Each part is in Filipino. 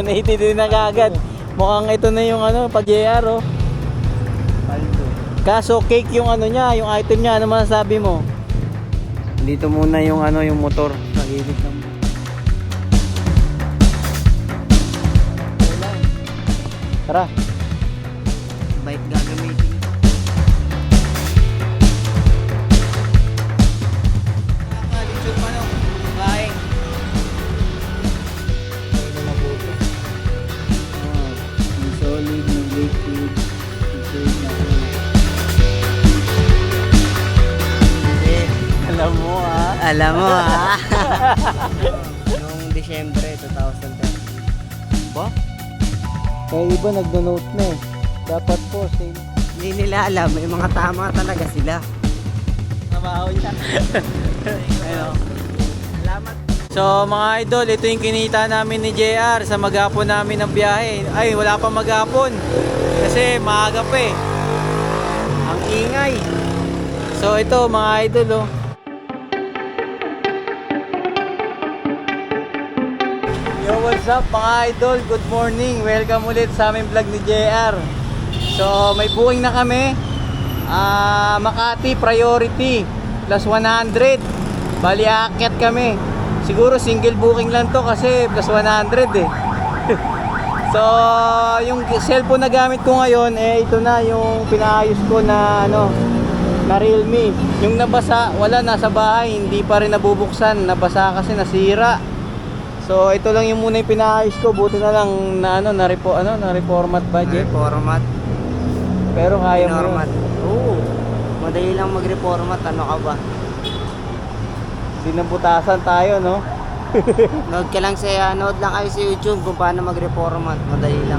180 din na kagad. Mukhang ito na yung ano, pag JR oh. Kaso cake yung ano niya, yung item niya. Ano masasabi mo? Dito muna yung ano, yung motor. Sa gilid ng tara. Bike gagamitin. Nakakalitsun pa no. Bahay. Yung solid, yung liquid, yung solid na ano. Alam mo ah. Alam mo ha. Noong Disyembre 2013. Ba? Kaya iba nagdo-note na eh. Dapat po same. Hindi nila alam, may mga tama talaga sila. Trabaho niya. Ayun. Salamat. So mga idol, ito yung kinita namin ni JR sa maghapon namin ng biyahe. Ay, wala pa maghapon. Kasi maaga pa eh. Ang ingay. So ito mga idol oh. Yo, what's up mga idol? Good morning. Welcome ulit sa aming vlog ni JR. So may booking na kami. Makati Priority plus 100. Bali aakyat kami. Siguro single booking lang to kasi plus 100 eh. So yung cellphone na gamit ko ngayon eh ito na yung pinaayos ko na ano na Realme. Yung nabasa wala, nasa bahay, hindi pa rin nabubuksan, nabasa kasi nasira. So ito lang yung muna yung pinaayos ko. Buti na lang na ano na reformat budget. Reformat. Pero kaya mo. Reformat. Oo. Madali lang mag-reformat, ano ka ba? Sinabutasan tayo, no? Nood ka lang sa nood lang kayo sa YouTube kung paano mag-reformat. Madali lang.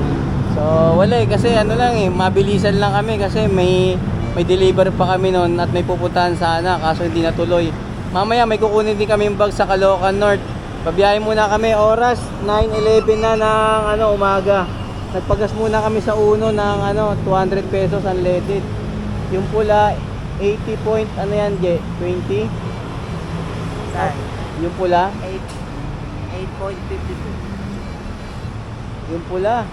So wala eh, kasi ano lang eh, mabilisan lang kami kasi may deliver pa kami noon at may pupuntahan sana kaso hindi natuloy. Mamaya may kukunin din kami yung bag sa Caloocan North. Pabiyahe muna kami, oras 9:11 na ng ano umaga. Nagpagas muna kami sa Uno ng ano 200 pesos unleaded. Yung pula 80 point ano yan, 20. Saan? Yung pula, 8.52. yung pula.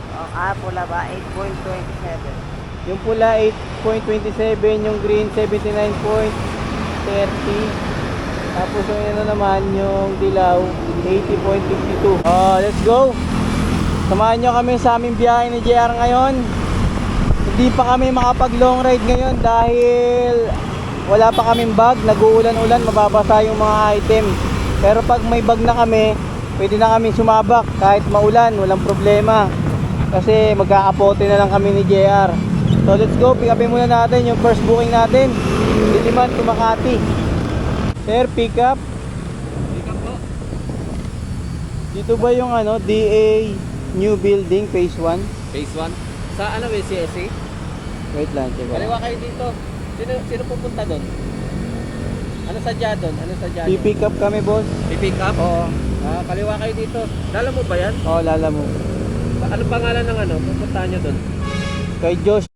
Pula ba? 8.27. Yung pula 8.27, yung green 79.30. Tapos yung ano naman, yung dilaw 80.52. Let's go. Samahan nyo kami sa aming biyahe ni JR ngayon. Hindi pa kami makapag long ride ngayon dahil wala pa kaming bag, nag-uulan-ulan, mababasa yung mga item. Pero pag may bag na kami, pwede na kami sumabak kahit maulan, walang problema. Kasi magkakapote na lang kami ni JR. So let's go, pick upin muna natin yung first booking natin. Diliman to Makati. Sir, pick up. Pick up po. Dito ba yung ano, DA New Building Phase 1? Phase 1. Sa ano ba, CSA? Wait lang, check. Kaliwa kayo dito. Sino pupunta doon? Ano sadya doon? Pick up kami, boss. Pick up? Oo. Kaliwa kayo dito. Dala mo ba yan? Oo, lala mo. Ano pangalan ng ano? Pupuntahan nyo doon? Kay Josh.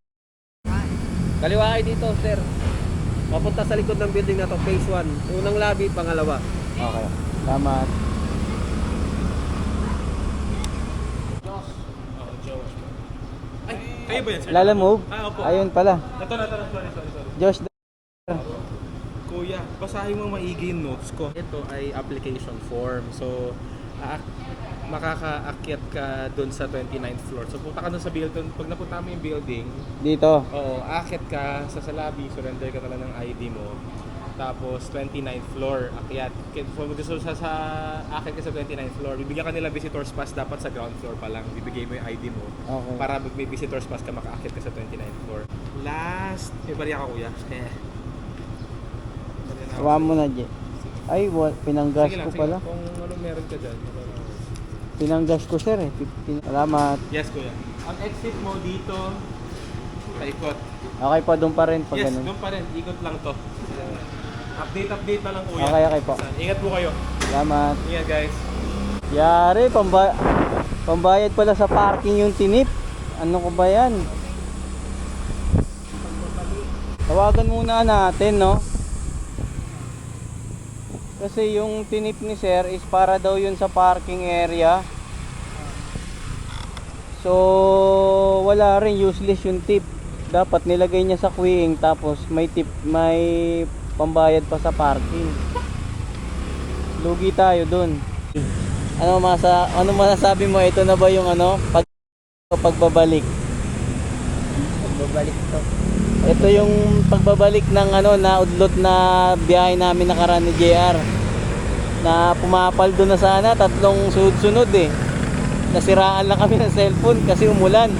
Kaliwa kayo dito, sir. Papunta sa likod ng building na to, phase 1. Unang lobby, pangalawa. Okay. Salamat. Ay, kayo ba yan, sir? Lala move? Opo. Ayun pala. Ito na, sorry. Josh. Kuya, basahin mo maigi yung notes ko. Ito ay application form. So, makakaakyat ka doon sa 29th floor. So, punta ka doon sa building. Pag napunta mo yung building, Dito. oo, aakyat ka sa lobby, surrender ka na lang ng ID mo. Tapos, 29th floor, akyat. Kung gusto sa akyat ka sa 29th floor, bibigyan ka nila visitors pass dapat sa ground floor pa lang. Bibigay mo yung ID mo. Okay. Para pag may visitors pass ka, makaakyat ka sa 29th floor. Last, may bariya ka kuya. Sawa mo na, J. Ay, pinanggas ko pala. Kung ano meron ka dyan. Pinanggas ko, sir eh. Salamat. Yes, kuya. Ang exit mo dito, paikot. Okay pa, doon pa rin pag Yes, ganun. doon pa rin. Ikot lang to. Update na lang kuya. Okay po. Ingat po kayo. Salamat. Ingat guys. Yari, pambayad pala sa parking yung tinip. Ano ko ba yan? Tawagan muna natin, no? Kasi yung tinip ni sir is para daw yun sa parking area. So wala rin, useless yung tip. Dapat nilagay niya sa queuing tapos may tip, may pambayad pa sa parking. Lugi tayo dun. Ano masasabi mo, ito na ba yung pagbabalik? Pagbabalik to. Ito yung pagbabalik ng naudlot na biyahe namin nakaraan ni JR. Na pumapaldo na sana, 3 sunod-sunod eh. Nasiraan lang kami ng cellphone kasi umulan.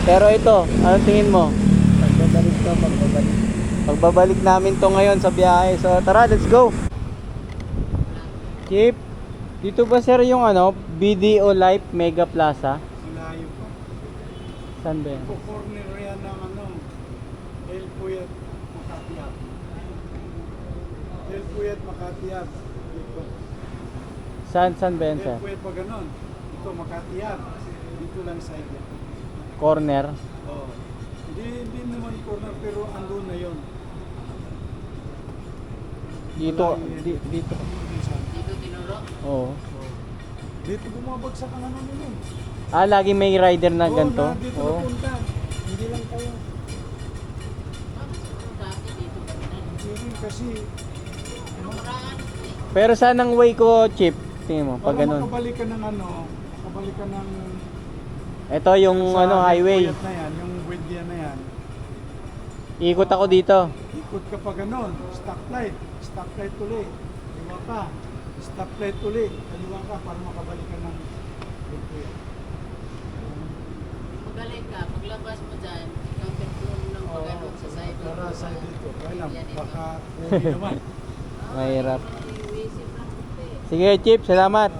Pero ito, anong tingin mo? Pagbabalik to, pagbabalik. Pagbabalik namin to ngayon sa biyahe. So tara, let's go. Chip, dito ba sir yung BDO Life Mega Plaza? Malayo pa. Saan ba yan? Corner yan ng El Puyat, Makatiap. El Puyat, Makatiap. Dito. Saan ba yan sir? El Puyat pa ganon. Dito, Makatiap. Dito lang side yan. Corner? Oo. Hindi naman corner pero andun na yon. Dito, dito. Dito tinuro? Oo. Dito bumabagsak ang nila. Lagi may rider na ganito? Oo, dito napunta. Hindi lang kayo. Hindi kasi Pero saan ang way ko, Chip? Tingin mo, pag para ganun. makabalik ka ng makabalik ka ng Ito yung highway. Puyat na yan, yung Buendia na yan. Ikot ako dito. Ikot ka pa ganon, stoplight uli, kaliwa ka, stoplight uli, kaliwa ka para makabalik ka ng Buendia. Magaling ka, paglabas mo dyan, ikaw petrol ng pagano'n sa side. Para sa dito, kaya lang, baka uwi naman. Mahirap. Iwisip lang ito eh. Sige, Chip, salamat.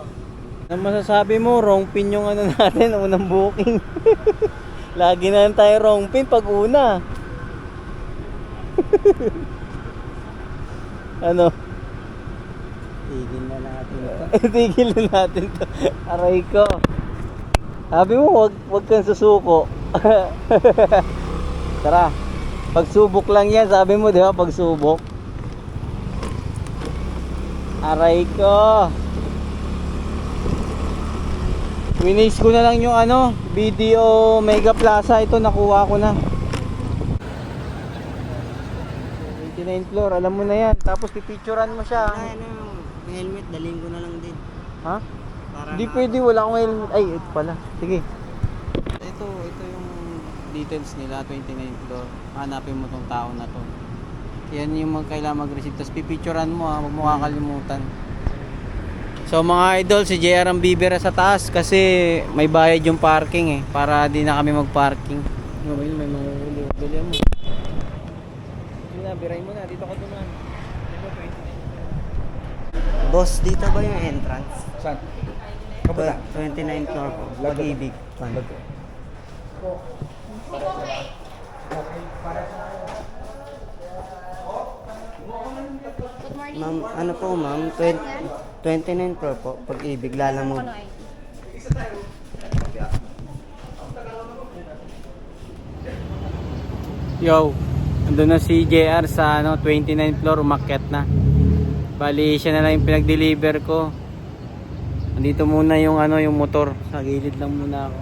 Ano masasabi mo? Wrong pin yung natin, unang booking. Lagi na lang tayo wrong pin pag una. Ano? Tigil na natin ito. Tigil na natin to. Aray ko. Sabi mo, wag kang susuko. Tara. Pagsubok lang yan, sabi mo, di ba? Pagsubok. Aray ko. Winis ko na lang yung BDO Mega Plaza. Ito, nakuha ko na. 29th floor, alam mo na yan. Tapos pipicturan mo siya. May helmet, daling ko na lang din. Ha? Para Hindi pwede, wala akong helmet. Ay, ito pala. Sige. Ito yung details nila, 29th floor. Hanapin mo tong tao na to. Yan yung kailangan mag-receive. Tapos pipicturan mo ha, huwag mo kakalimutan. So mga idol, si JR ang bibira sa taas kasi may bayad yung parking para di na kami mag-parking. May mga huli mo. Yun na, birahin mo na. Dito ka duman. Boss, dito ba yung entrance? Saan? 29th floor po. Pag-ibig. Ma'am, ano po ma'am? 29th floor po. Pag-ibig, Lalamove. Yo, andun na si JR sa 29th floor, umakyat na. Bali, siya na lang yung pinag-deliver ko. Andito muna yung yung motor. Sa gilid lang muna ako.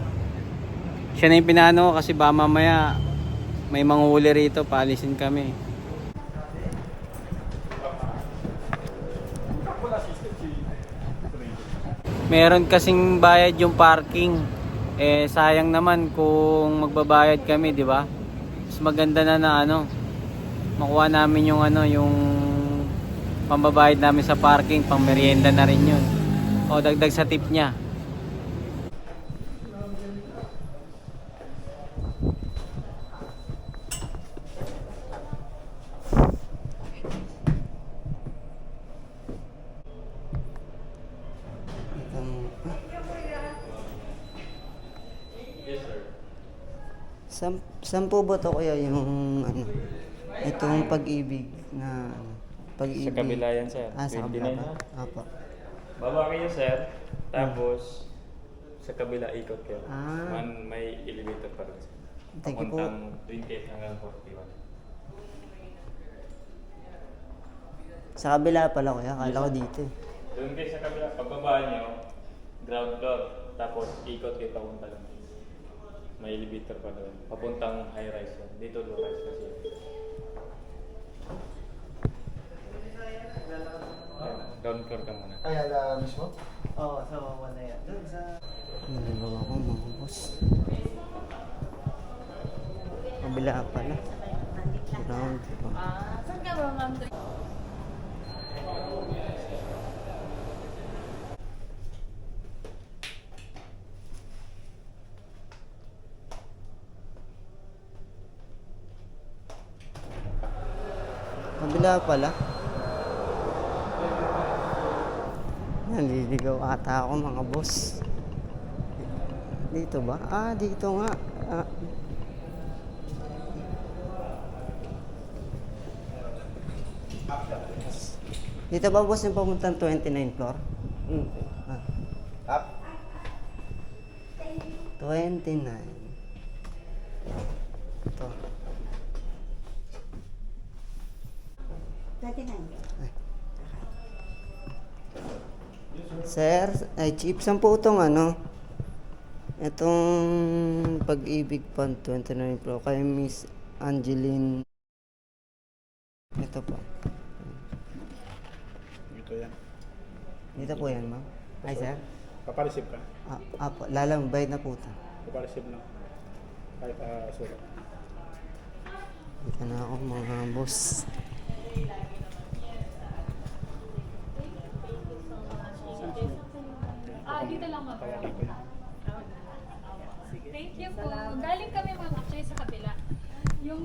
Siya na yung pinano kasi ba mamaya may manguhuli rito, paalisin kami. Meron kasing bayad yung parking. Sayang naman kung magbabayad kami, di ba? Mas maganda na makuha namin yung yung pambabayad namin sa parking, pang merienda na rin yun. O dagdag sa tip niya. Saan po ba to kaya yung itong pag-ibig na pag-ibig? Sa kabila yan, sir. Sa 29 kabila. na. Apo. Baba kayo, sir. Tapos, sa kabila ikot kayo. Ah. May elevator pa rin. Thank you po. Papuntang 28 hanggang 41. Sa kabila pala kuya, akala ko dito eh. Doon kayo sa kabila. Pagbaba nyo, ground floor. Tapos ikot kayo papunta lang. May elevator pa doon. Papuntang high rise yan. Dito low rise kasi. Yan, ground floor ka muna. Ay, ala mismo? Oo, sa wala yan. Doon sa... Nagawa ko mga boss. Kabila pala. Ground floor. Saan ka ba, ma'am? Kabila pala. Naliligaw ata ako mga boss. Dito ba? Ah, dito nga. Ah. Dito ba boss yung papuntang 29th floor? Ah. Up. 29. Ito. 29. Sir, ay chief, saan po itong ano? Itong Pag-ibig Pan 29 Pro kay Miss Angeline. Ito po. Ito yan. Dito po yan, ma'am. Ay, sir. Papareceive ka. Apo, lalang, bayad na po ito. Papareceive lang. Kahit sulat. Dito na ako mga boss. Dito lang ma'am. Thank you po. Galing kami ma'am actually sa kabila. Yung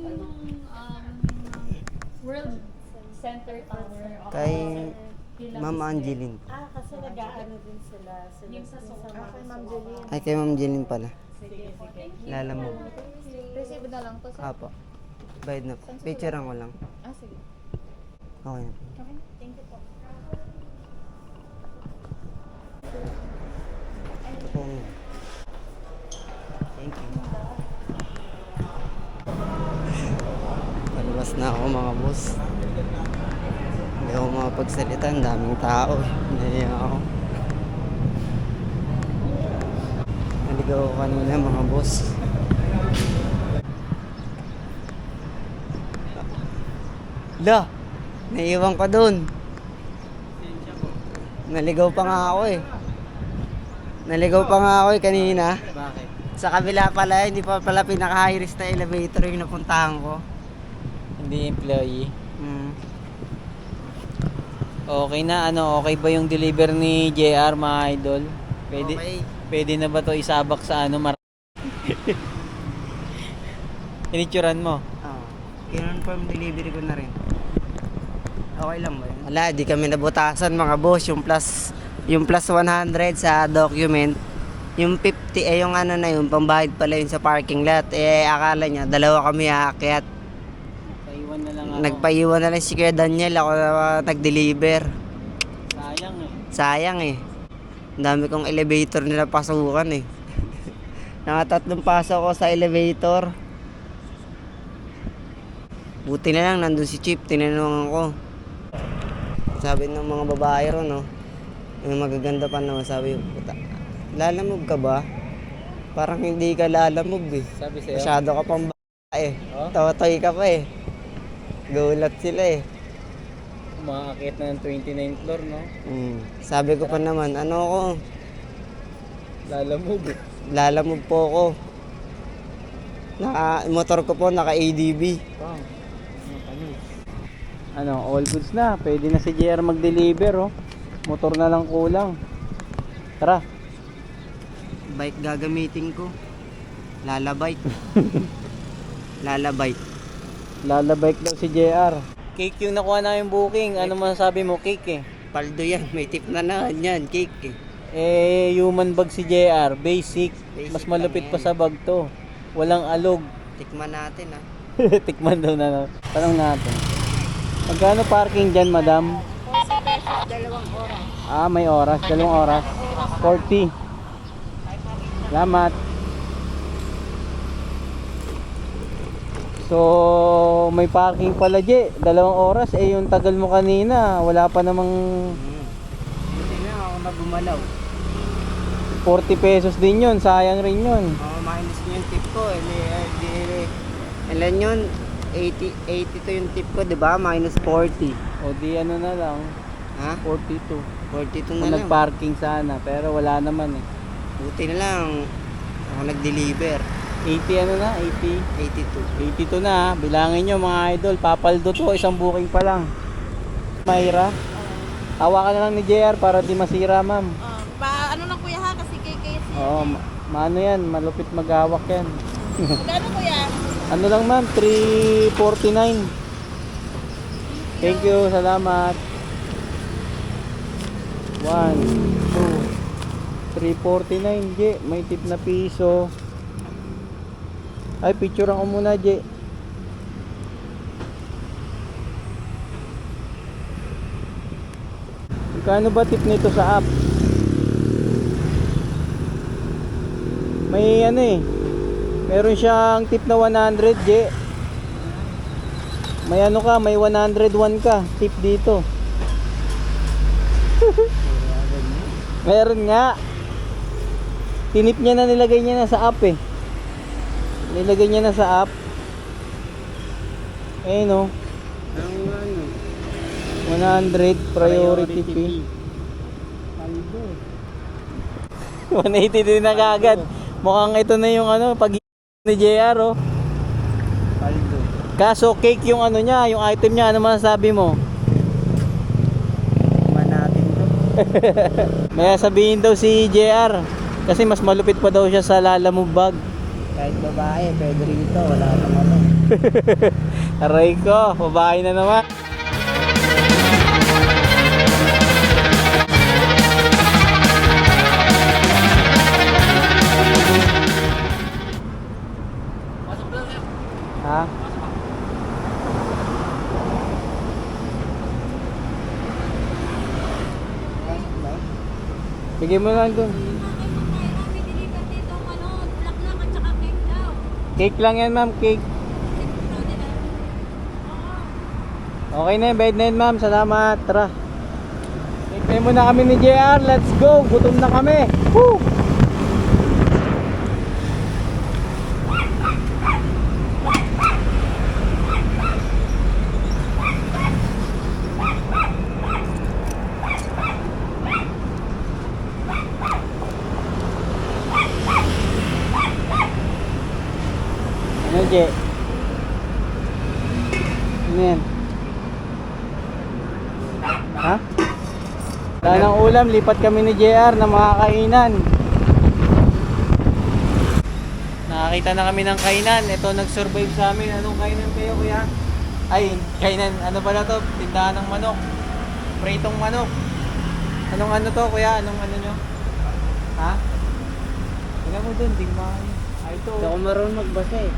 World Center Tower. Kay Kila Ma'am Miss Angeline. Kasi nag-aano din sila. Yung sa Soma. Kay Ma'am Julie. Ay, kay Ma'am Angeline pala. Sige. Thank you. Lala mo. Receive na lang po sir. Apo. Bayad na po. Picture ko lang. Sige. Okay na po. Okay. Thank you po. Ito po. Thank you. Palabas na ako mga boss. Hindi ako makapagsalita. Ang daming tao. Hindi ako. Naligaw ako kanina mga boss. La! Naiiwan ka dun. Naligaw pa nga ako eh. Naligaw pa nga ako eh kanina. Bakit? Sa kabila pala, hindi pa pala pinaka-high risk na elevator yung napuntahan ko. Hindi employee. Hmm. Okay na, okay ba yung deliver ni JR mga idol? Pwede, Okay. pwede na ba to isabak sa Inituran mo? Oo. Kinonfirm delivery ko na rin. Okay lang ba yun? Wala, di kami nabutasan mga boss. Yung plus 100 sa document. Yung 50, yung ano na yun, pambahid pala yun sa parking lot. Akala niya, dalawa kami aakyat. Paiwan na lang Nagpaiwan na lang si Kuya Daniel. Ako na nag-deliver. Sayang eh. Sayang eh. Ang dami kong elevator nila pasukan eh. Nakatatlong pasok ko sa elevator. Buti na lang, nandun si Chip, tinanungan ko. Sabi ng mga babae ron, no? Yung magaganda pa naman, sabi, puta, lalamog ka ba? Parang hindi ka lalamog eh. Sabi sa'yo? Masyado ka pang eh. Oh? Tawatoy ka pa eh. Gulat sila eh. Umakakit na ng 29th floor, no? Sabi ko pa naman, ano ko, Lalamog. lalamog po ako. Motor ko po, naka-ADB. Wow. All goods na. Pwede na si JR mag-deliver, oh. Motor na lang kulang. Tara. Bike gagamitin ko. Lala bike. Lala bike. Lalabike daw si JR. Cake yung nakuha namin booking. Ano masasabi mo, cake eh? Paldo yan, may tip na naman yan, cake eh. Human bag si JR. Basic. Basic Mas malupit lang pa yan. sa bag to. Walang alog. Tikman natin ah. Tikman daw na. Tanong natin. Magkano parking dyan, madam? 40 pesos, 2 oras. May oras. 2 oras. 40. Salamat. So, may parking pala, Je. 2 oras. Yung tagal mo kanina. Wala pa namang Buti na ako na gumalaw. 40 pesos din yun. Sayang rin yun. minus nyo yung tip ko. Ilan yun? 82 yung tip ko, di ba? Minus 40. O di ano na lang, Ha? 42. 42 Kung na lang. nag-parking sana, pero wala naman eh. Buti na lang. Ako nag-deliver. 80 ano na, 80. 82. 82 na, bilangin nyo mga idol, papaldo to, isang booking pa lang. Mayra, hawakan na lang ni JR para di masira ma'am. Ano lang kuya ha, kasi kay Oo, maano yan, malupit maghawak yan. Magkano kuya? Ano lang ma'am, 349. Thank you, salamat. 1, 2, 349 J, may tip na piso. Ay, picturean ko muna J. Kano ba tip nito sa app? May ano eh. Meron siyang tip na 100 J. May ano ka, may 101 ka tip dito. Meron nga. Tinip niya na, nilagay niya na sa app eh. Nilagay niya na sa app. Eh no. Ang ano? 100 priority fee. 180 din na kagad. Mukhang ito na yung ano, pag ni JR oh. Paldo. Kaso cake yung ano niya, yung item niya, ano masasabi mo? Manatin to. May sabihin daw si JR kasi mas malupit pa daw siya sa Lalamove bag. Kahit babae, pwede rin ito. Wala nang ano. Aray ko, babae na naman. Ha? Bigay mo lang dun. Cake lang yan ma'am, cake. Okay na yun, bayad na yun ma'am, salamat, tara. Take muna kami ni JR, let's go, gutom na kami. Woo! Ano, Je? Ano yan? Ha? Wala ng ulam, lipat kami ni JR na mga kainan. Nakakita na kami ng kainan. Ito nag-survive sa amin. Anong kainan kayo kuya? Ay, kainan. Ano pala to? Tindahan ng manok. Pritong manok. Anong ano to kuya? Anong ano nyo? Ha? Tingnan mo dun, di ba? Ay, ito. Hindi ako marunong magbasa eh.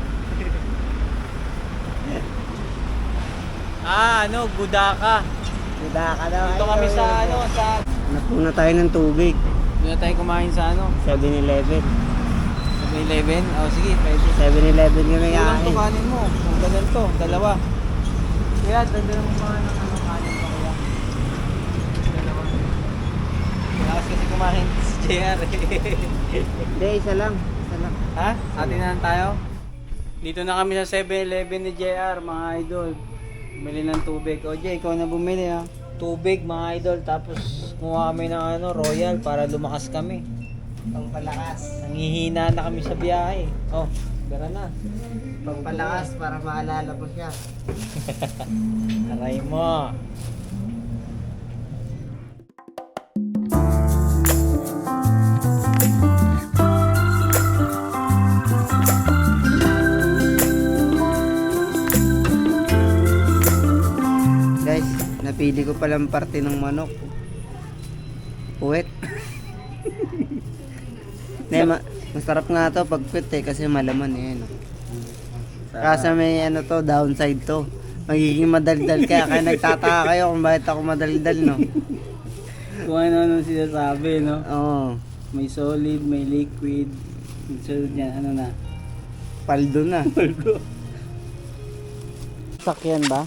Ano, Gudaka. Buda ka daw. Dito kami sa ano, sa Napuna tayo ng tubig. doon na tayo kumain sa ano, 7-Eleven. 7-Eleven. Oh, sige, pwede. 7-Eleven kami Kulang to kain. kanin mo. Kung ganun to, dalawa. Kuya, dagdagan mo mga ng ano kanin pa kuya. Dalawa. Lakas kasi kumain si JR. Hindi, isa lang. Isa lang. Ha? Atin na lang tayo. Dito na kami sa 7-Eleven ni JR, mga idol. Bumili ng tubig. O Jay, ikaw na bumili ha. Tubig mga idol. Tapos kumuha kami ng ano, Royal para lumakas kami. Pampalakas. Nangihina na kami sa biyahe. Oh, gara na. Pampalakas para maalala mo siya. Aray mo. Guys, napili ko palang parte ng manok. Puwet. Masarap nga to pag puwet eh, kasi malaman eh. No? Kasi may ano to, downside to. Magiging madaldal kaya nagtataka kayo kung bakit ako madaldal, no? Kung ano sinasabi, no? Oo. May solid, may liquid. Yung sunod yan, ano na? Paldo na. Sakyan ba?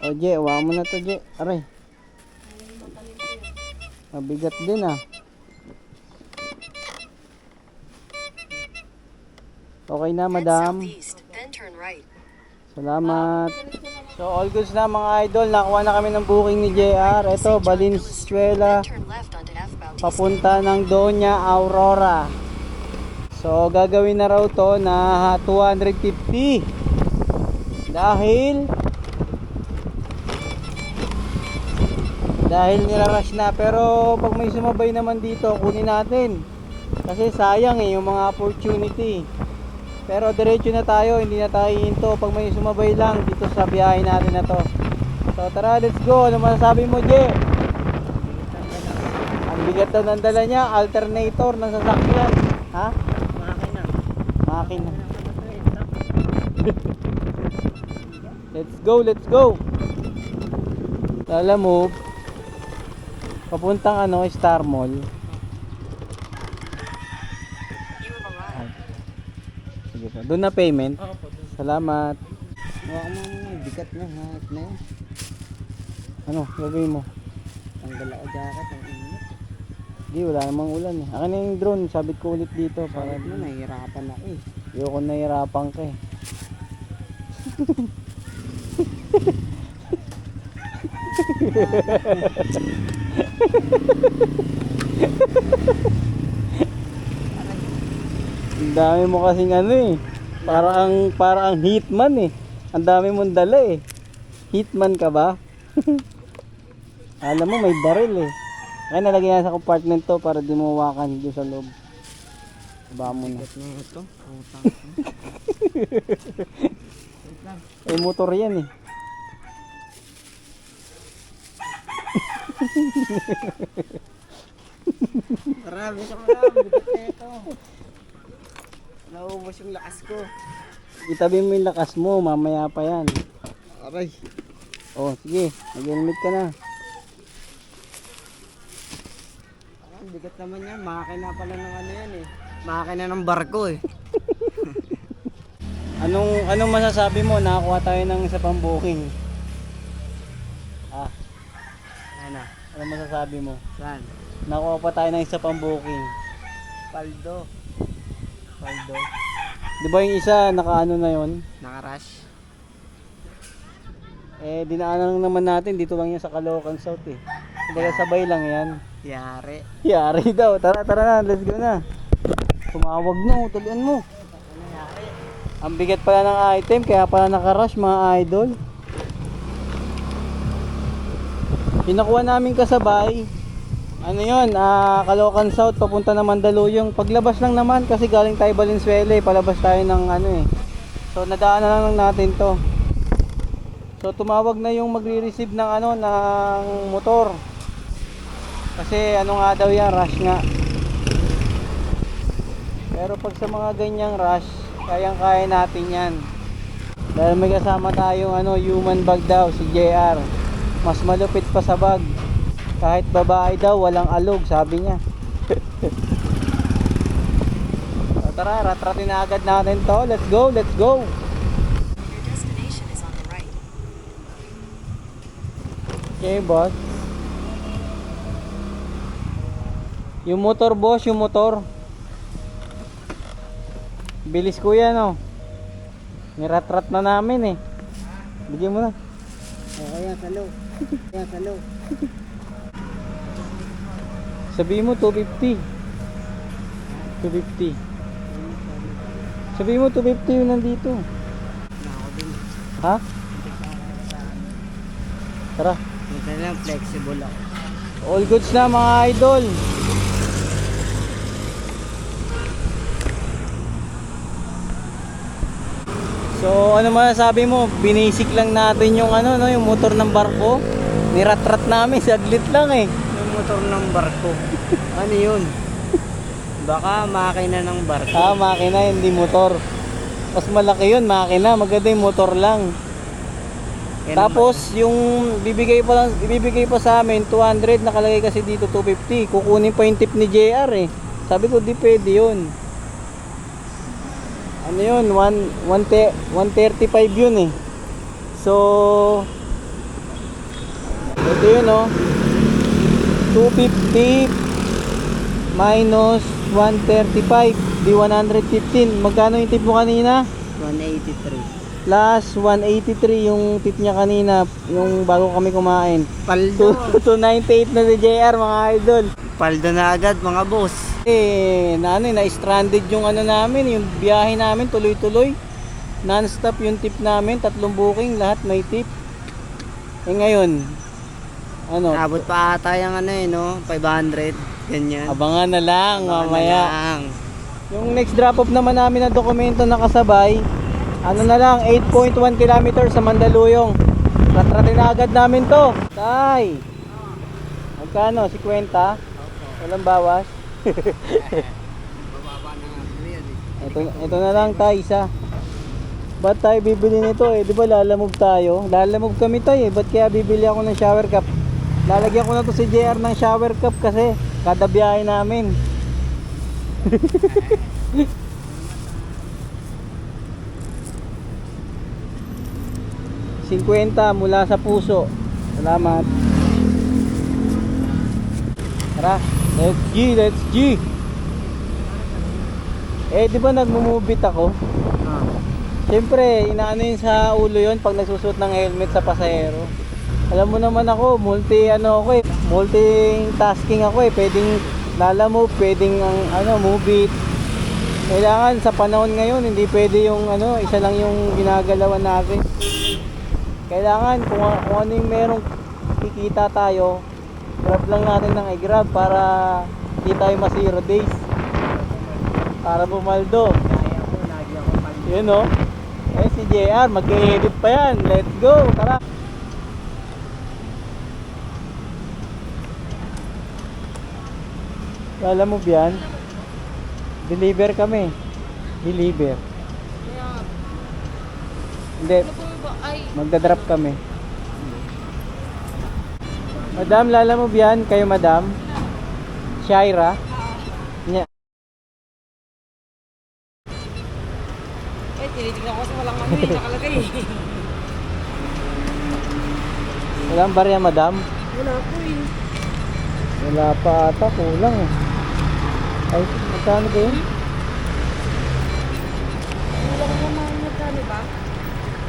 O, Je, hawakan mo na to, Je. Aray. Mabigat din ah. Okay na, madam. Salamat. So all goods na mga idol, nakuha na kami ng booking ni JR. Ito, Valenzuela, papunta ng Doña Aurora. So gagawin na raw to na 250 dahil nirarush na. Pero pag may sumabay naman dito, kunin natin kasi sayang yung mga opportunity. Pero diretso na tayo, hindi na tayo hinto pag may sumabay lang dito sa biyahe natin na to. So tara, let's go. Ano masasabi mo, Je? Ang bigat daw ng dala niya, alternator ng sasakyan. Ha? Makina. Let's go, let's go. Lala move. Papuntang Star Mall. Sige po. Doon na payment. Salamat. Huwag mo bigat na hangit na yun. Ano, gagawin mo? Tanggal ako jacket, ang init. Di, wala namang ulan eh. Akin na yung drone, sabit ko ulit dito para Bakit mo, nahihirapan ako eh. ayoko nahihirapan ka eh. Ang dami mo kasing eh. Para ang hitman eh. Ang dami mong dala eh. Hitman ka ba? Alam mo may baril eh. Kaya nalagay na sa compartment to para di mo hawakan doon sa loob. Baba mo na. Bigat na ito. Utang. Eh motor yan eh. Grabe siya lang, bigat na ito. Naubos yung lakas ko. Itabi mo yung lakas mo, mamaya pa yan. Aray. Oh, sige, mag-helmet ka na. Ang bigat naman yan, makakina pala ng yan eh. Makakina ng barko eh. Anong masasabi mo? Nakakuha tayo ng isa pang booking. Ah, Ano? anong masasabi mo? Saan? Nakuha pa tayo ng isa pang booking. Paldo. Paldo. Di ba yung isa nakaano na yon? Nakarush. Eh dinaanan lang naman natin, dito lang yan sa Caloocan South eh. Kumbaga sabay lang yan. Yari. Yari daw. Tara na, let's go na. Tumawag na, tuloyan mo. Ang bigat pala ng item, kaya pala nakarush mga idol. Pinakuha namin kasabay. Ano yun, Caloocan South papunta na Mandaluyong. Paglabas lang naman kasi galing tayo Valenzuela eh. Palabas tayo ng So nadaanan lang natin to. So tumawag na yung magre-receive ng ng motor. Kasi nga daw yan, rush nga. Pero pag sa mga ganyang rush, kayang-kaya natin yan. Dahil may kasama tayong human bag daw, si JR. Mas malupit pa sa bag. Kahit babae daw, walang alog, sabi niya. So, tara, ratratin na agad natin to. Let's go, let's go. Okay, boss. Yung motor, boss, yung motor. Bilis kuya, no? Niratrat na namin eh. Bigyan mo na. Kaya salo. Kaya salo. Sabihin mo 250. 250. Sabihin mo 250 yung nandito. Nako din. Ha? Tara. Ito lang, flexible ako. All goods na mga idol. So ano masasabi mo? Binisik lang natin yung yung motor ng barko. Niratrat namin, saglit lang eh. Yung motor ng barko. Ano yun? Baka makina ng barko. Makina, hindi motor. Mas malaki yun, makina. Maganda yung motor lang. Tapos yung ibibigay pa sa amin 200, nakalagay kasi dito 250. Kukunin pa yung tip ni JR eh. Sabi ko di pwede yun. Ano yun? 135 yun eh. So ito yun oh. 250 minus 135, di 115. Magkano yung tip mo kanina? 183. Plus 183 yung tip niya kanina, yung bago kami kumain. Paldo. 298 na si JR, mga idol. Paldo na agad mga boss. Na-stranded yung ano namin, yung biyahe namin tuloy-tuloy. Non-stop yung tip namin, 3 booking, lahat may tip. Ngayon, ano? Abot pa ata yung ano no? 500. Ganyan. Abangan na lang Abangan mamaya. na lang. Yung next drop off naman namin na dokumento na kasabay, ano na lang, 8.1 kilometers sa Mandaluyong. Ratratin na agad namin to. Tay! Magkano? 50? Walang bawas? ito na lang tay, isa. Ba't tayo bibili nito eh? Di ba lalamove tayo? Lalamove kami tayo eh. Ba't kaya bibili ako ng shower cup? Lalagyan ko na to si JR ng shower cup kasi kada biyahe namin. $50 mula sa puso. Salamat. Tara, let's G, let's G. Di ba nagmumubit ako? Siyempre, inaano yun sa ulo yun pag nagsusuot ng helmet sa pasahero. Alam mo naman ako, multitasking ako eh. Pwedeng lalamove, pwedeng move it. Kailangan sa panahon ngayon, hindi pwede yung isa lang yung ginagalawan natin. Kailangan kung ano yung merong kikita tayo, grab lang natin ng i-grab para hindi tayo ma-0 days. Para bumaldo. Yun o. Si JR, mag-edit pa yan. Let's go, tara. Alam mo yan? Deliver kami. Deliver. Hindi. Magdadrop kami. Madam, lala mo yan? Kayo madam? Shaira? Nya. Tinitignan ko kasi walang ano yung nakalagay. Walang barya madam? Wala po eh. Wala pa ata, kulang eh. Ay, magkano ba yun? Wala ko naman magkano ba?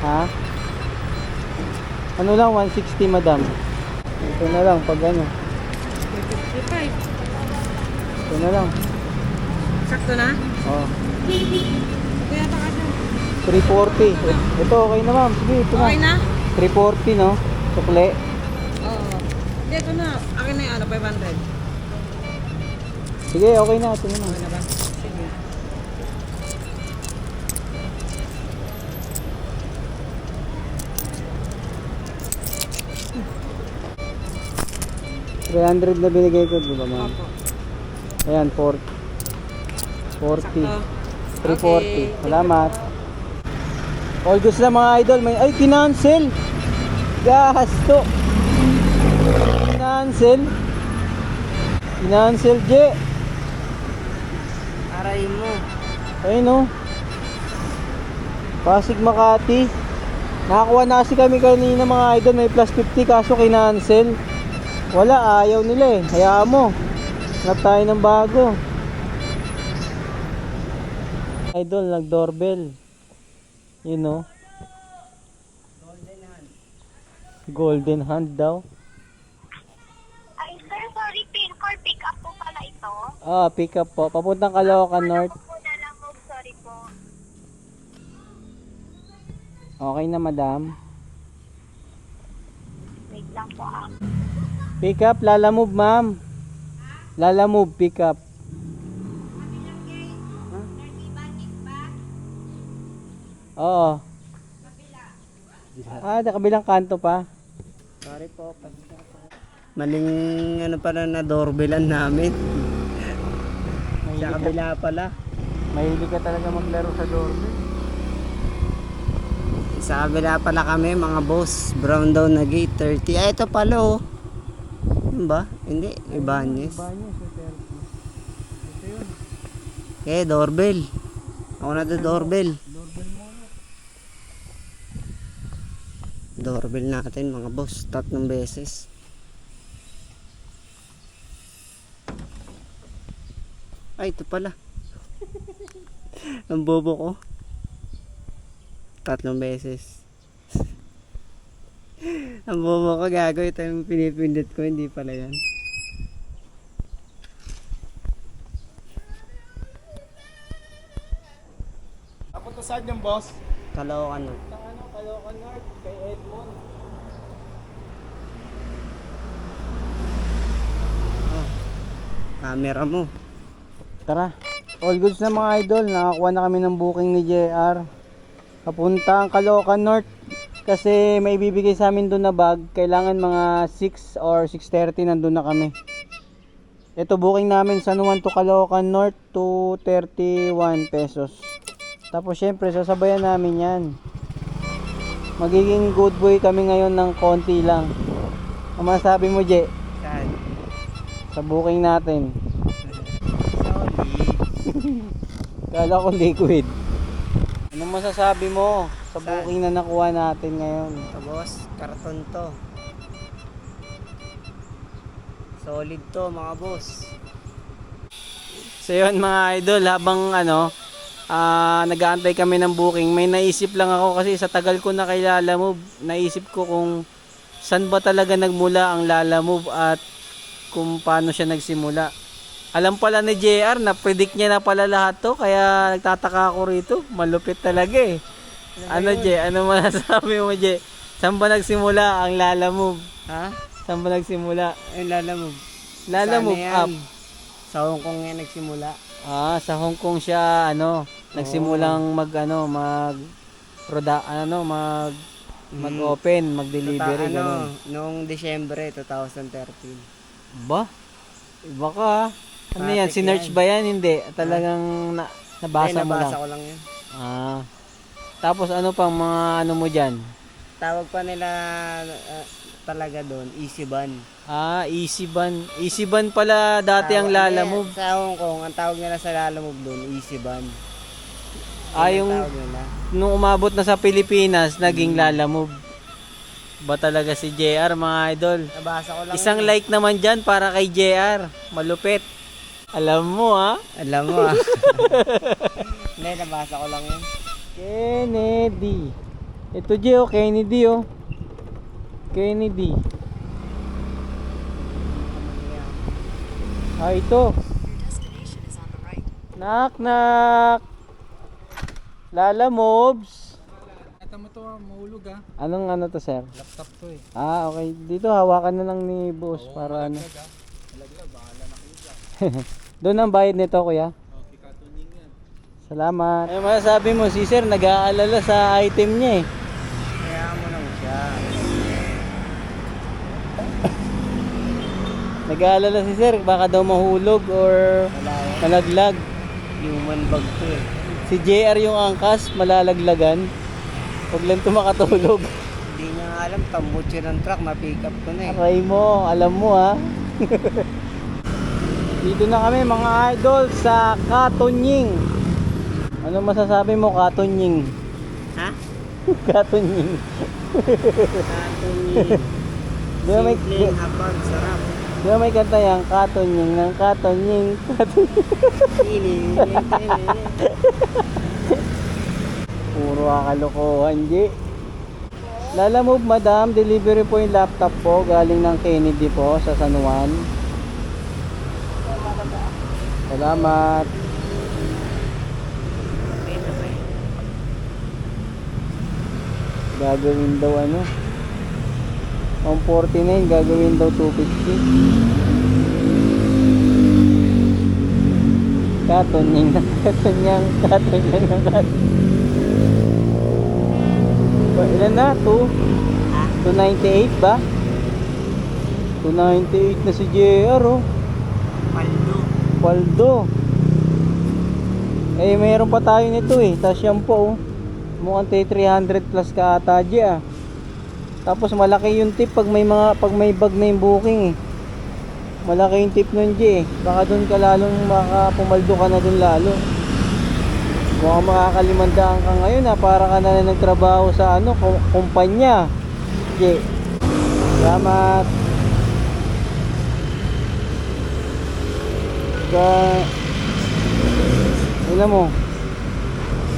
Ha? Ano lang, 160 madam. Ito na lang, pag ano. 55. Ito na lang. Sakto na? Oh, Kaya pa kasi. 340. Ito, okay na ma'am. Sige, ito Okay na. na? 340 no? Sukle. Oo. Hindi, ito na. Akin na yung 500. Sige, okay na. Ito na ma'am. Okay na ba? Sige. $300 na binigay ko, di ba ma'am? Opo. Ayan, 40. Sakto. 340. Okay. Salamat. All goods na mga idol. Ay, kinancel. Gasto. Kinancel. Kinancel, Je. Aray mo. Ayun no. Pasig Makati. Nakakuha na kasi kami kanina mga idol. May plus 50 kaso kinancel. Wala, ayaw nila eh. Hayaan mo. Hanap tayo ng bago. Idol, nag-doorbell. You know. Golden hand daw. Ay, sir, sorry, pin for pick up po pala ito. Pick up po. Papuntang Caloocan North. Po na lang, sorry po. Okay na, madam. Wait lang po ah. Pick up, lalamove, ma'am. Lalamove, pick up. Oo. Sa kabilang kanto pa. Sorry po. Maling pala na doorbellan namin. Sa kabila pala. Mahilig ka talaga maglaro sa doorbell. Sa kabila pala kami mga boss. Brown daw na gate 30. Ay, ito pala oh. Yun ba? Hindi. Ibanez. Okay, doorbell. Ako na the doorbell. Doorbell natin mga boss. 3 beses. Ay, ito pala. Ang bobo ko. 3 beses. Ang bobo ko, gago. Ito yung pinipindot ko, hindi pala yan. Papunta saan yung boss? Caloocan na. Caloocan North, kay Edmond. Camera mo. Tara. All goods na mga idol. Nakakuha na kami ng booking ni JR. Papunta ang Caloocan North. Kasi may ibibigay sa amin doon na bag. Kailangan mga 6 or 6:30 nandun na kami. Ito booking namin San Juan to Caloocan North, 231 pesos. Tapos syempre sasabayan namin yan. Magiging good boy kami ngayon ng konti lang. Ang masabi mo, Je? Saan? Sa booking natin. Sorry. Kala ko liquid. Anong masasabi mo sa Saan? booking na nakuha natin ngayon? Ito boss, karton to. Solid to mga boss. So yun mga idol, habang nag-aantay kami ng booking, may naisip lang ako kasi sa tagal ko na kay Lalamove, naisip ko kung saan ba talaga nagmula ang Lalamove at kung paano siya nagsimula. Alam pala ni JR na predict niya na pala lahat to, kaya nagtataka ako rito. Malupit talaga eh. Ano Je? Ano masasabi mo Je? Saan ba nagsimula ang Lalamove? Ha? Saan ba nagsimula? Ayun, Lalamove. Lalamove Sana yan. app. Sa Hong Kong yan nagsimula. Sa Hong Kong siya nagsimulang mag-open, mag-delivery ganun. Noong Disyembre 2013. Ba? Iba ka. Ano yan? Matik Sinearch yan. ba yan? Hindi. Talagang nabasa mo lang. Nabasa ko lang yun. Tapos ano pang mga ano mo dyan? Tawag pa nila talaga doon, Easy Ban. Easy Ban. Easy Ban pala dati ang Lalamove. Sa Hong Kong, ang tawag nila sa Lalamove doon, Easy Ban. Yung tawag nila. nung umabot na sa Pilipinas, naging Lalamove. Ba talaga si JR mga idol? Nabasa ko lang. Isang yun. like naman dyan para kay JR. Malupit. Alam mo Alam mo Hindi, nabasa ko lang yun. Kennedy. Ito Kennedy Kennedy. Ito. Knock knock. Lalamobs. Ito mo to, mahulog Anong ano to sir? Laptop to eh. Okay. Dito hawakan na lang ni boss para ano. Doon ang bayad nito kuya. Okay, katuning yan. Salamat. Ano masasabi mo si sir nag-aalala sa item niya eh. Kaya mo lang siya. Nag-aalala si sir baka daw mahulog or Wala yan. malaglag. Human bag to eh. Si JR yung angkas, malalaglagan. Huwag lang ito makatulog. Hindi niya nga alam, tambutso ng truck, ma-pick up ko na eh. Aray mo, alam mo Dito na kami mga idol sa Katonying. Ano masasabi mo Katonying? Ha? Katonying. Katuning. Di ba may, Simpleng hapag, sarap. di ba may kanta yan? Katonying ng Katonying. Kiling. Puro kalokohan, G. Lalamove madam, delivery po yung laptop po galing ng Kennedy po sa San Juan. Salamat. Gagawin daw ang 49 gagawin daw 250. Katonying na katonyang ilan na? 298 ba? 298 na si JR Paldo. Mayroon pa tayo nito tas yan po mukhang 300 plus ka ata tapos malaki yung tip pag may bag na yung booking malaki yung tip nun baka dun ka lalong pumaldo ka na dun lalo. Mukhang makakalimandaan ka ngayon para ka na nagtrabaho sa kumpanya. Salamat. Tingnan mo.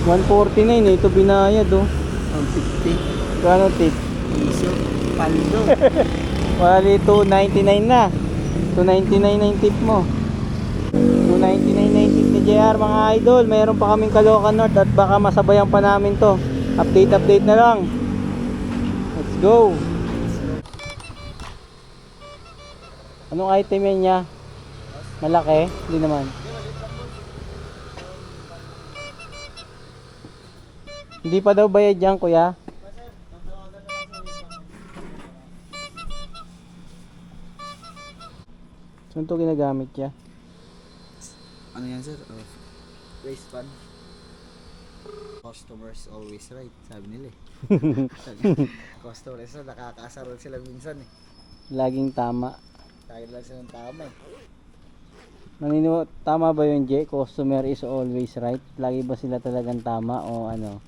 149 eh. Ito binayad oh. 150. Kano tip? Piso. Paldo. Wali 299 na. 299 na yung tip mo. 299 na yung tip ni JR mga idol. Mayroon pa kaming Caloocan North at baka masabayan pa namin to. Update na lang. Let's go. Anong item yan niya? Malaki? Hindi naman. Hindi pa daw bayad yan kuya. Saan ito ginagamit niya? Ano yan sir? Race fund. Customers always right, sabi nila eh. Customers na nakakasarol sila minsan eh. Laging tama. Tayo lang silang tama eh. Tama ba yun, Jay? Customer is always right? Lagi ba sila talagang tama o ano?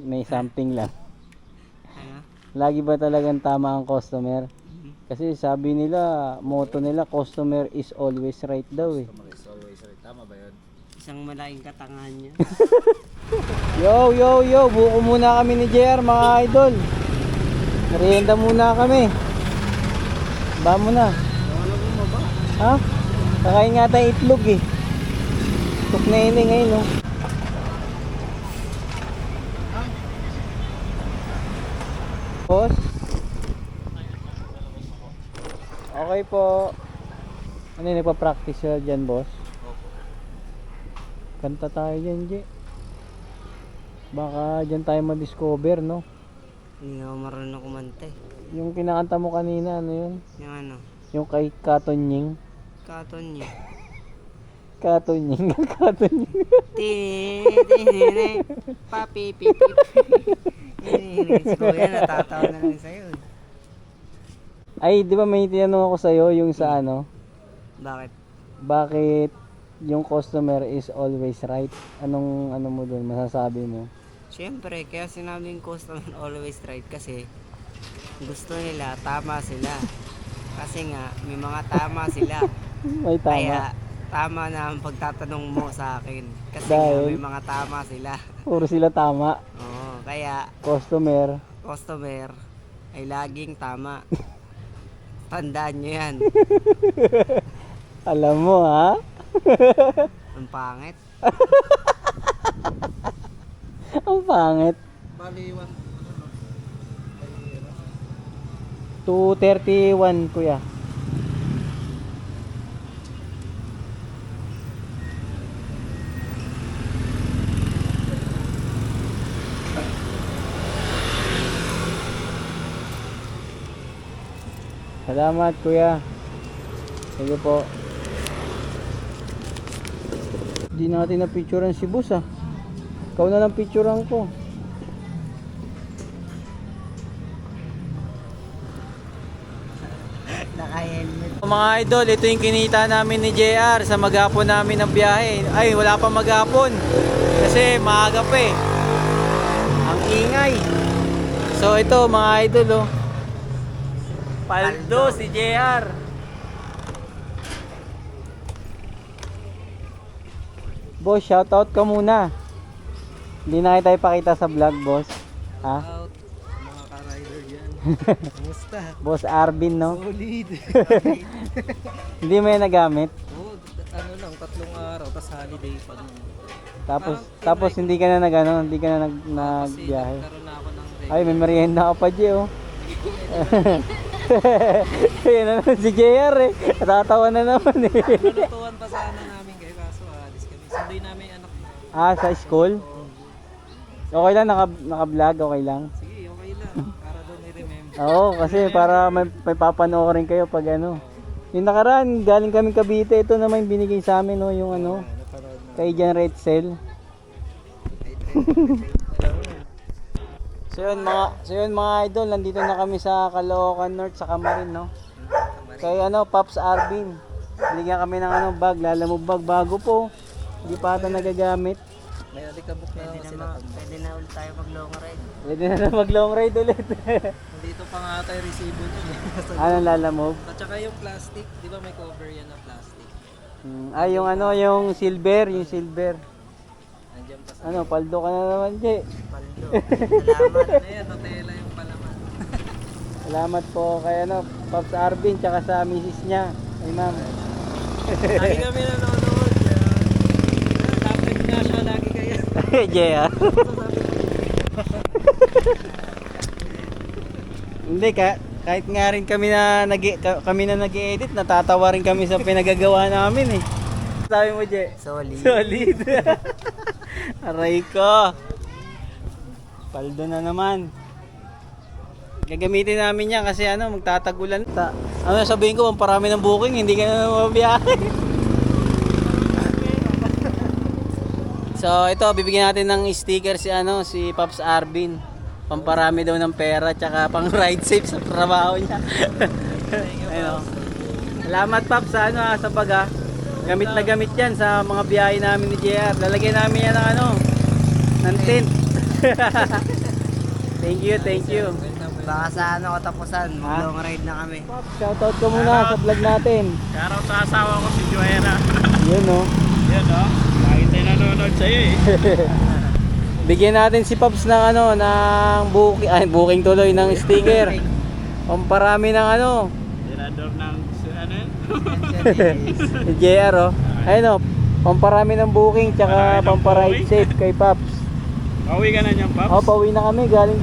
May something lang. Lagi ba talagang tama ang customer? Kasi sabi nila, motto nila, customer is always right daw eh. Customer is always right, tama ba yun? Isang malaking katangahan niya. Yo, buko muna kami ni JR mga idol. Merienda muna kami. Ba mo na. Ha? Kakain nga tayong itlog eh. Tuk na ini ngayon no. Boss? Okay po. Ano yung nagpa-practice ka dyan boss? Kanta tayo dyan, J. Baka dyan tayo ma-discover, no? Hindi ako marunong kumanta eh. Yung kinakanta mo kanina, ano yun? Yung ano? Yung kay Katonying. Katon niya. Katonying. Katonying. Tini, papi, pipi. Si Kuya natatawa na lang sa'yo eh. Ay, di ba may tinanong ako sa'yo yung sa ano? Bakit? Bakit yung customer is always right? Anong ano mo dun, masasabi mo? Siyempre, kaya sinabing customer always right kasi gusto nila, tama sila. Kasi nga, may mga tama sila. May tama. Kaya, tama na ang pagtatanong mo sa akin. Kasi Dahil? nga, may mga tama sila. Puro sila tama. Oo, kaya, Customer. customer ay laging tama. Tandaan nyo yan. Alam mo ha? Ang pangit. Ang pangit. Bali, 231 kuya. Salamat kuya. Sige po. Di natin na picturean si boss ah. Ikaw na lang picturean ko. naka-helmet. Mga idol, ito yung kinita namin ni JR sa maghapon namin ng biyahe. Ay, wala pa maghapon. Kasi maaga pa eh. Ang ingay. So ito mga idol oh. Paldo si JR. Boss, shoutout ka muna. Hindi na kita ipakita sa vlog, boss. Ha? Mga ka-rider dyan. Kumusta? Boss Arvin, no? Solid. Hindi mo yan nagamit. Oo, ano lang, 3 araw, tas holiday pa nun. Tapos hindi ka na hindi ka na nagbiyahe. Nagkaroon na ako ng Ay, may merienda ka pa, Jay, oh. Yan na naman si JR eh. Natatawa na naman eh. Lutuan pa sana namin kayo, kaso alis kami. Sunday namin yung anak na. Sa school? Okay lang, naka-vlog, okay lang. Sige, okay lang. Para doon i-remember. Oo, kasi para may papanoorin kayo pag ano. Yung nakaraan, galing kami Cavite, ito naman yung binigay sa amin, no, yung ano, kay Jan Red Cell. So yun mga idol, nandito na kami sa Caloocan North sa Camarin, no. Kay Pops Arvin. Binigyan kami ng bag, lalamove bag, bago po. Hindi pa ata nagagamit. May alikabok na ako sila. Pwede na ulit tayo mag-long ride. Pwede na mag-long ride ulit. Dito pa nga tayo resibo nun. Anong lalamove? At saka yung plastic, di ba may cover yan na plastic? Yung ano, yung silver, yung silver. Ano, paldo ka na naman, Je. Paldo. Salamat. Ano yan, totela yung palaman. Salamat po kay ano, Pops Arvin, tsaka sa misis niya, ay ma'am. Lagi kami nanonood. Dapat nga siya, lagi kayo. Je, ah. Hindi, kahit nga rin kami na nag-edit, natatawa rin kami sa pinagagawa namin eh. Sabi mo, Je? Solid. Solid. Aray ko. Paldo na naman. Gagamitin namin yan kasi ano, magtatagulan. Ano sabihin ko, ang parami ng booking, hindi ka na mabiyahe. So ito, bibigyan natin ng sticker si Pops Arvin. Pamparami daw ng pera tsaka pang ride safe sa trabaho niya. Ayun. Salamat Pops sa baga. Gamit na gamit yan sa mga biyahe namin ni JR. Lalagyan namin yan ng ng tent. Thank you. Baka sa ano katapusan, long ride na kami. Pops, shoutout ko muna sa vlog natin. Shoutout sa asawa ko si Joera. Yun oh. Yan o. Lagi tayo nanonood sa'yo eh. Bigyan natin si Pops ng ng booking tuloy ng sticker. Pamparami ng Tirador ng si JR oh. Ayun oh, pamparami ng booking tsaka Parami ng pamparide booking. safe kay Pops. Pauwi ka na niyan, Pops? Oh, pauwi na kami galing.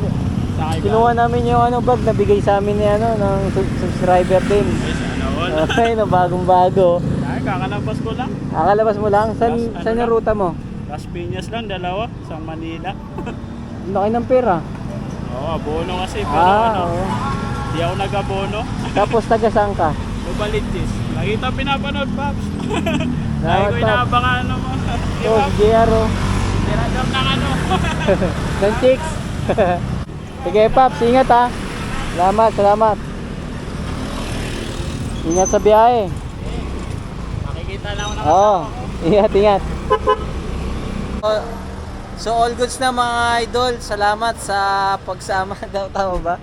Sakay ka. Kinuha namin yung bag na bigay sa amin ni ng subscriber din. Ay, sana all. Ayun oh, bagong-bago. Ay, kakalabas ko lang. Kakalabas mo lang? Saan Ano yung lang? ruta mo? Las Piñas lang, dalawa. Isang Manila. Ang laki ng pera. Oo, abono kasi. Pero Oo. di ako nag-abono. Tapos taga saan ka? Lubalitis. Nakita pinapanood, Pops. Lagi Salamat, ko Pops. inaabangan mo. Di Oh, ba? si JR oh. Tirador ng Ng chicks. Sige Pops, ingat ha. Salamat. Ingat sa biyahe. Makikita na ako ng Oo, ingat. So all goods na mga idol. Salamat sa pagsama daw, tama ba?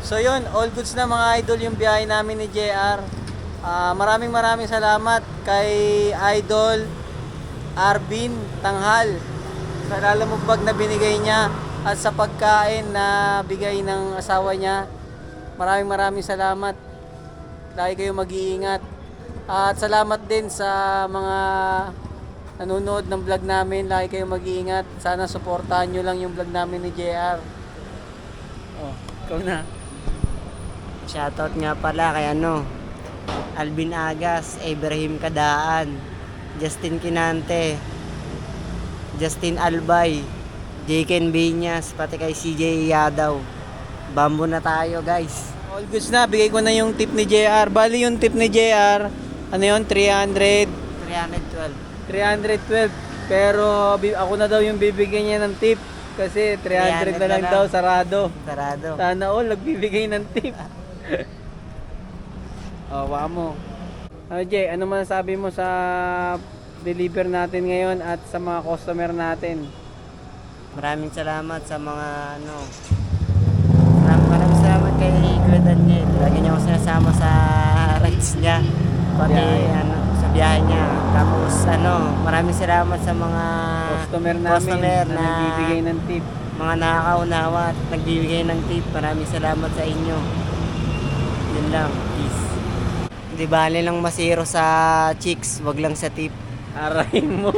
So yun, all goods na mga idol yung biyahe namin ni JR. Maraming salamat kay Idol Arvin Tanghal sa lalamove na binigay niya at sa pagkain na bigay ng asawa niya. Maraming salamat. Lagi kayo mag-iingat. At salamat din sa mga nanonood ng vlog namin. Lagi kayo mag-iingat. Sana suportahan nyo lang yung vlog namin ni JR. Oh, ikaw na. Shoutout nga pala kay Alvin Agas, Ibrahim Kadaan, Justin Kinante, Justin Albay, Jeken Binyas, pati kay CJ Yadaw. Bambo na tayo guys. All goods na. Bigay ko na yung tip ni JR. Bali yung tip ni JR, ano yun? 312. 312. Pero ako na daw yung bibigyan niya ng tip. Kasi 300 na lang daw, sarado. Sana all nagbibigay ng tip. Oh, mo. Jay, ano man sabi mo sa deliver natin ngayon at sa mga customer natin? Maraming salamat sa mga maraming salamat kay Kuya Daniel. Lagi niya ako sinasama sa rides niya. Pati Biyahe. sa biyahe niya. Tapos maraming salamat sa mga Customer namin na nagbibigay ng tip. Mga nakakaunawa at nagbibigay ng tip. Maraming salamat sa inyo. Yun lang. Peace. Di bale lang masiro sa chicks, wag lang sa tip. Aray mo.